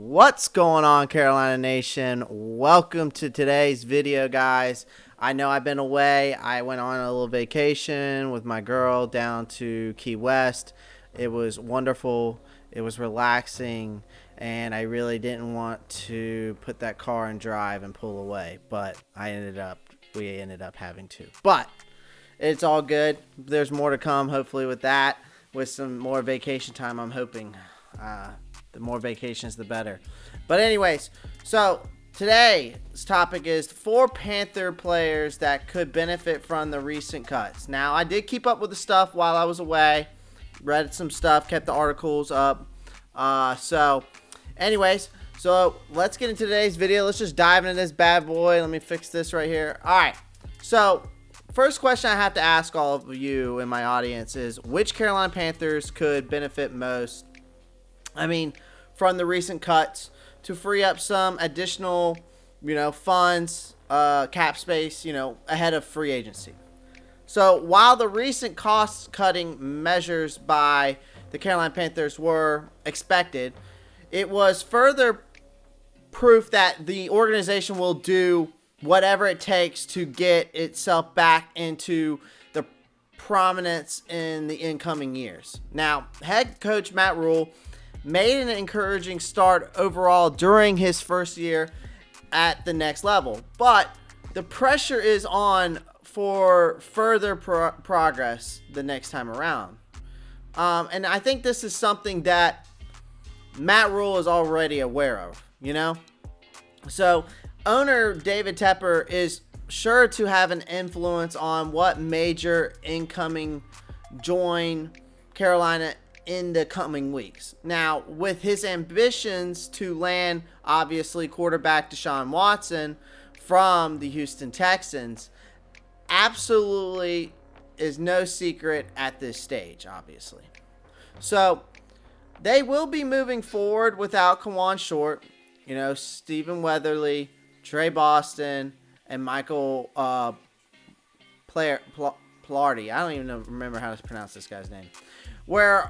What's going on, Carolina Nation? Welcome to today's video, guys. I know I've been away. I went on a little vacation with my girl down to Key West. It was wonderful. It was relaxing, and I really didn't want to put that car in drive and pull away, but we ended up having to. But it's all good. There's more to come, hopefully, with that, with some more vacation time, I'm hoping. The more vacations, the better. But anyways, so today's topic is 4 Panther players that could benefit from the recent cuts. Now, I did keep up with the stuff while I was away. Read some stuff, kept the articles up. So let's get into today's video. Let's just dive into this bad boy. Let me fix this right here. All right. So, first question I have to ask all of you in my audience is, which Carolina Panthers could benefit most from the recent cuts to free up some additional, funds, cap space, ahead of free agency? So while the recent cost-cutting measures by the Carolina Panthers were expected, it was further proof that the organization will do whatever it takes to get itself back into the prominence in the incoming years. Now, head coach Matt Rhule made an encouraging start overall during his first year at the next level, but the pressure is on for further progress the next time around. And I think this is something that Matt Rhule is already aware of, So owner David Tepper is sure to have an influence on what major incoming join Carolina in the coming weeks. Now, with his ambitions to land, obviously, quarterback Deshaun Watson from the Houston Texans, absolutely is no secret at this stage, obviously. So, they will be moving forward without Kawan Short, Stephen Weatherly, Trey Boston, and Michael Pilardi. I don't even remember how to pronounce this guy's name. We're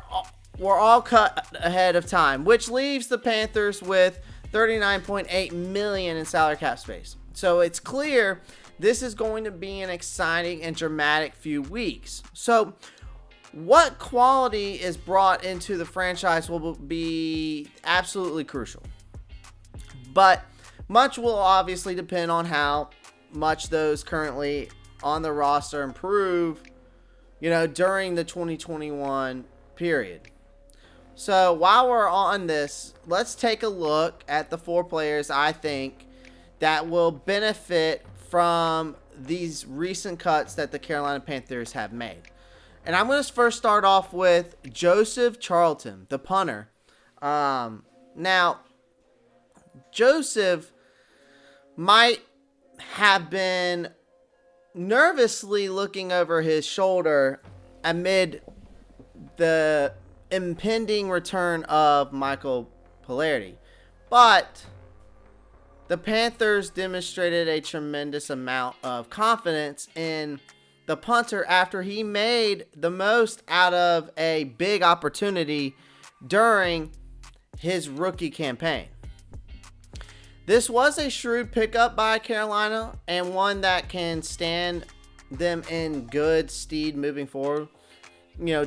all cut ahead of time, which leaves the Panthers with $39.8 million in salary cap space. So it's clear this is going to be an exciting and dramatic few weeks. So what quality is brought into the franchise will be absolutely crucial. But much will obviously depend on how much those currently on the roster improve, during the 2021 period. So while we're on this, let's take a look at the 4 players I think that will benefit from these recent cuts that the Carolina Panthers have made. And I'm going to first start off with Joseph Charlton, the punter. Now, Joseph might have been nervously looking over his shoulder amid the impending return of Michael Pilardi, but the Panthers demonstrated a tremendous amount of confidence in the punter after he made the most out of a big opportunity during his rookie campaign. This was a shrewd pickup by Carolina and one that can stand them in good stead moving forward.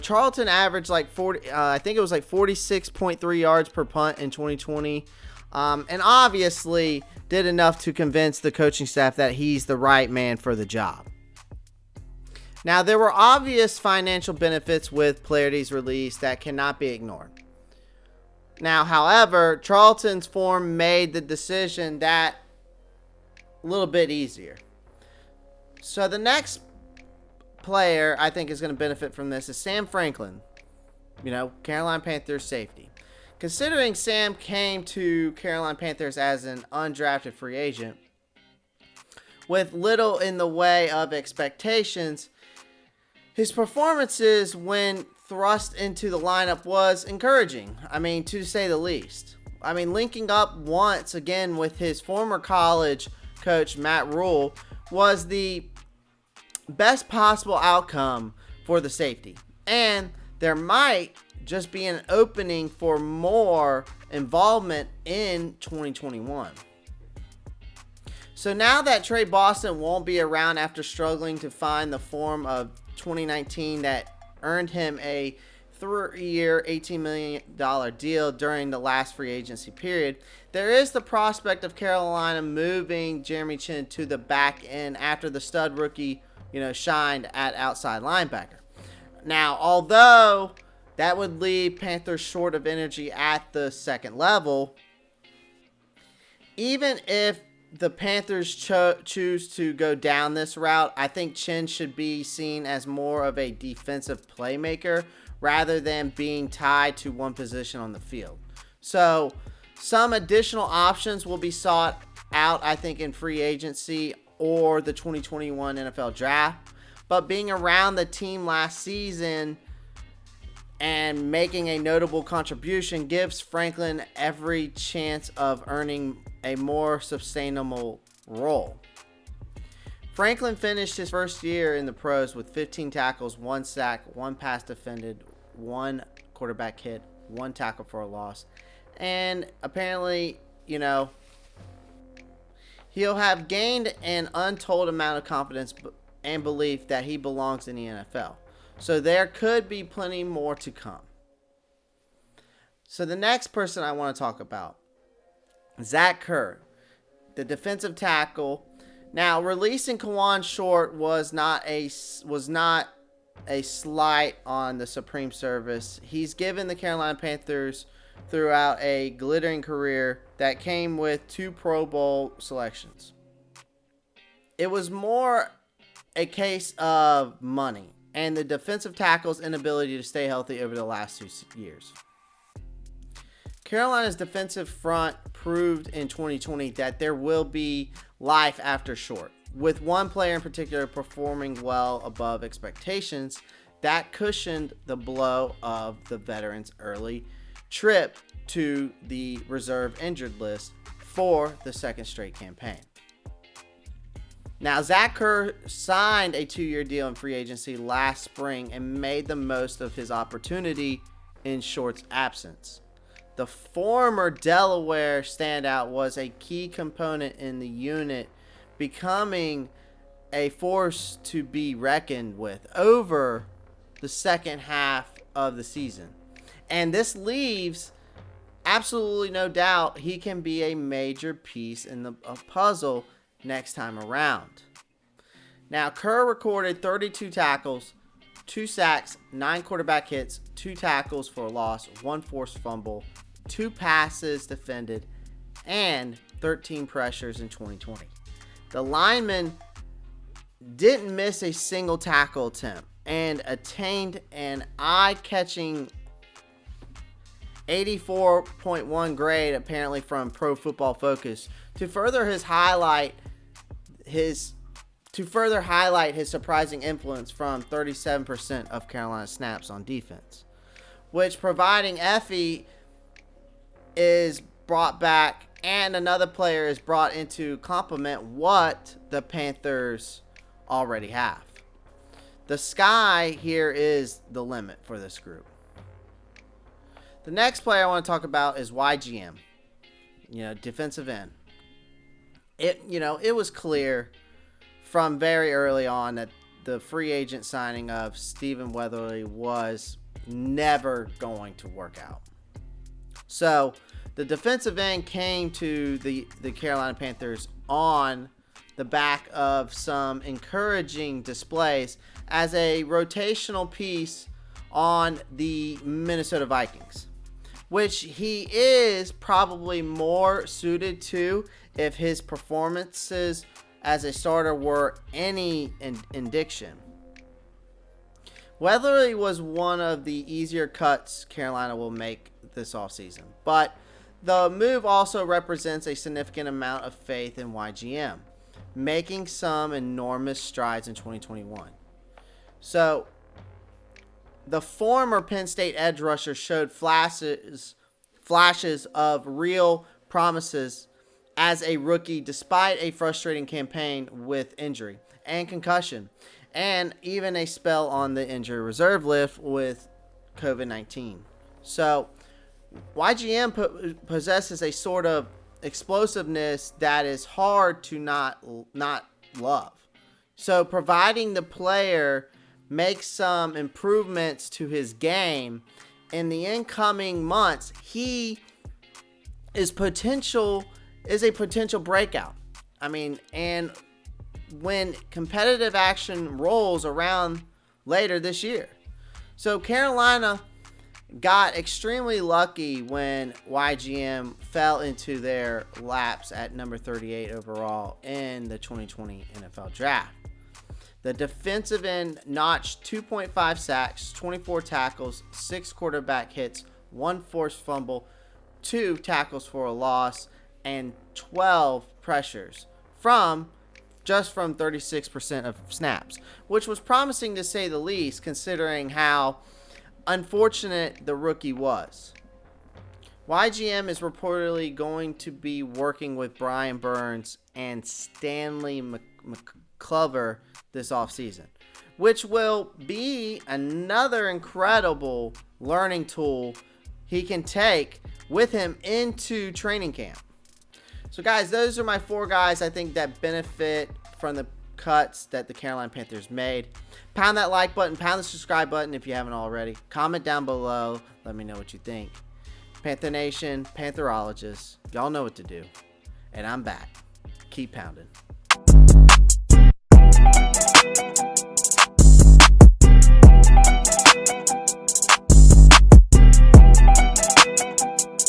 Charlton averaged like 46.3 yards per punt in 2020, and obviously did enough to convince the coaching staff that he's the right man for the job. Now, there were obvious financial benefits with Pilardi's release that cannot be ignored. Now, however, Charlton's form made the decision that a little bit easier. So the next player I think is going to benefit from this is Sam Franklin, Carolina Panthers safety. Considering Sam came to Carolina Panthers as an undrafted free agent with little in the way of expectations, his performances when thrust into the lineup was encouraging, to say the least. Linking up once again with his former college coach Matt Rhule was the best possible outcome for the safety, and there might just be an opening for more involvement in 2021. So now that Trey Boston won't be around after struggling to find the form of 2019 that earned him a 3-year, $18 million deal during the last free agency period, there is the prospect of Carolina moving Jeremey Chin to the back end after the stud rookie, shined at outside linebacker. Now, although that would leave Panthers short of energy at the second level, even if the Panthers choose to go down this route, I think Chin should be seen as more of a defensive playmaker rather than being tied to one position on the field. So some additional options will be sought out, I think, in free agency or the 2021 NFL draft. But being around the team last season and making a notable contribution gives Franklin every chance of earning a more sustainable role. Franklin finished his first year in the pros with 15 tackles, 1 sack, 1 pass defended, 1 quarterback hit, 1 tackle for a loss. And apparently, he'll have gained an untold amount of confidence and belief that he belongs in the NFL. So there could be plenty more to come. So the next person I want to talk about, Zach Kerr, the defensive tackle. Now, releasing Kawan Short was not a slight on the Supreme Service. He's given the Carolina Panthers throughout a glittering career that came with 2 Pro Bowl selections. It was more a case of money and the defensive tackle's inability to stay healthy over the last 2 years. Carolina's defensive front proved in 2020 that there will be life after Short, with one player in particular performing well above expectations that cushioned the blow of the veteran's early trip to the reserve injured list for the second straight campaign. Now, Zach Kerr signed a 2-year deal in free agency last spring and made the most of his opportunity in Short's absence. The former Delaware standout was a key component in the unit, becoming a force to be reckoned with over the second half of the season. And this leaves absolutely no doubt he can be a major piece in the puzzle next time around. Now, Kerr recorded 32 tackles, 2 sacks, 9 quarterback hits, 2 tackles for a loss, 1 forced fumble, 2 passes defended, and 13 pressures in 2020. The lineman didn't miss a single tackle attempt and attained an eye-catching 84.1 grade, apparently from Pro Football Focus, to further highlight his surprising influence from 37% of Carolina snaps on defense, which, providing Effie is brought back and another player is brought in to complement what the Panthers already have. The sky here is the limit for this group. The next player I want to talk about is YGM, defensive end. It was clear from very early on that the free agent signing of Stephen Weatherly was never going to work out. So the defensive end came to the Carolina Panthers on the back of some encouraging displays as a rotational piece on the Minnesota Vikings, which he is probably more suited to if his performances as a starter were any indication. Weatherly was one of the easier cuts Carolina will make this offseason, but the move also represents a significant amount of faith in YGM, making some enormous strides in 2021. So, the former Penn State edge rusher showed flashes of real promises as a rookie despite a frustrating campaign with injury and concussion, and even a spell on the injury reserve list with COVID-19. So YGM possesses a sort of explosiveness that is hard to not love. So providing the player makes some improvements to his game in the incoming months, he is a potential breakout. I mean, and when competitive action rolls around later this year. So Carolina got extremely lucky when YGM fell into their laps at number 38 overall in the 2020 NFL Draft. The defensive end notched 2.5 sacks, 24 tackles, 6 quarterback hits, 1 forced fumble, 2 tackles for a loss, and 12 pressures from 36% of snaps, which was promising to say the least, considering how unfortunate the rookie was. YGM is reportedly going to be working with Brian Burns and Stanley McClover this offseason, which will be another incredible learning tool he can take with him into training camp. So guys, those are my 4 guys I think that benefit from the cuts that the Carolina Panthers made. Pound that like button, pound the subscribe button if you haven't already. Comment down below, let me know what you think. Panther Nation, Pantherologists, y'all know what to do. And I'm back. Keep pounding.